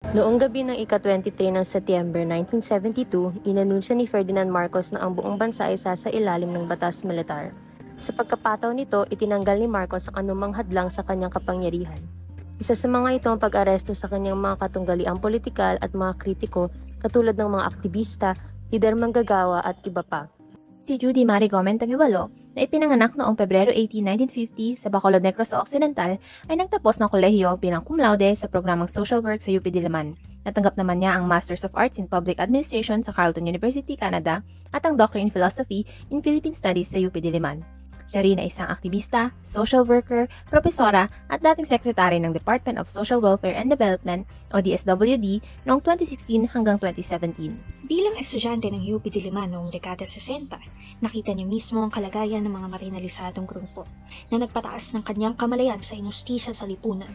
Noong gabi ng ika-23 ng Setyembre 1972, inanunsyo ni Ferdinand Marcos na ang buong bansa ay sasailalim ng batas militar. Sa pagkapataw nito, itinanggal ni Marcos ang anumang hadlang sa kanyang kapangyarihan. Isa sa mga ito ang pag-aresto sa kanyang mga katunggaliang politikal at mga kritiko katulad ng mga aktivista, lider manggagawa at iba pa. Si Judy Mary Gomen Taguiwalo, na ipinanganak noong Pebrero 18, 1950 sa Bacolod Negros Occidental, ay nagtapos ng kolehiyo bilang cum laude sa programang Social Work sa UP Diliman. Natanggap naman niya ang Masters of Arts in Public Administration sa Carleton University, Canada at ang Doctor in Philosophy in Philippine Studies sa UP Diliman. Siya rin ay isang aktivista, social worker, propesora at dating sekretary ng Department of Social Welfare and Development o DSWD noong 2016 hanggang 2017. Bilang estudyante ng UP Diliman noong dekada 60, nakita niya mismo ang kalagayan ng mga marinalisadong grupo na nagpataas ng kanyang kamalayan sa inustisya sa lipunan.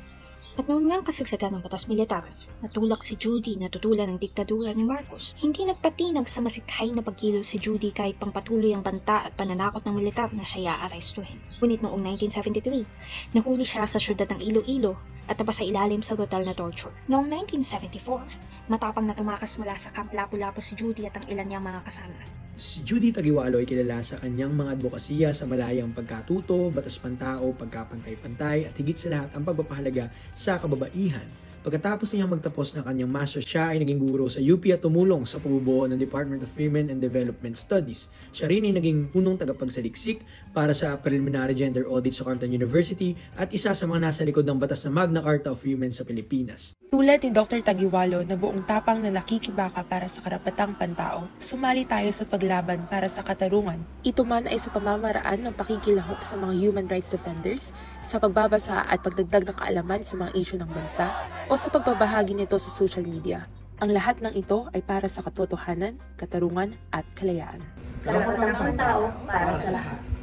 At noong ngang kasagsagan ng batas militar, natulak si Judy na tutulan ng diktadura ni Marcos. Hindi nagpatinag sa masikhay na pagkilos si Judy kahit pangpatuloy ang banta at pananakot ng militar na siya aarestuhin. Ngunit noong 1973, nahuli siya sa syudad ng Iloilo at napasailalim sa brutal na torture. Noong 1974, matapang na tumakas mula sa Camp Lapu-Lapu si Judy at ang ilan niyang mga kasama. Si Judy Taguiwalo ay kilala sa kanyang mga advokasya sa malayang pagkatuto, batas pantao, pagkapantay-pantay at higit sa lahat ang pagpapahalaga sa kababaihan. Pagkatapos niyang magtapos ng kanyang master's, siya ay naging guro sa UP at tumulong sa pagbubuo ng Department of Women and Development Studies. Siya rin ay naging punong tagapagsaliksik para sa preliminary gender audit sa Carleton University at isa sa mga nasa likod ng batas na Magna Carta of Women sa Pilipinas. Tulad ni Dr. Taguiwalo na buong tapang na nakikibaka para sa karapatang pantao, sumali tayo sa paglaban para sa katarungan. Ito man ay sa pamamaraan ng pakikilahok sa mga human rights defenders, sa pagbabasa at pagdagdag ng kaalaman sa mga isyu ng bansa, o sa pagbabahagi nito sa social media. Ang lahat ng ito ay para sa katotohanan, katarungan at kalayaan. Karapatang pantao para sa lahat.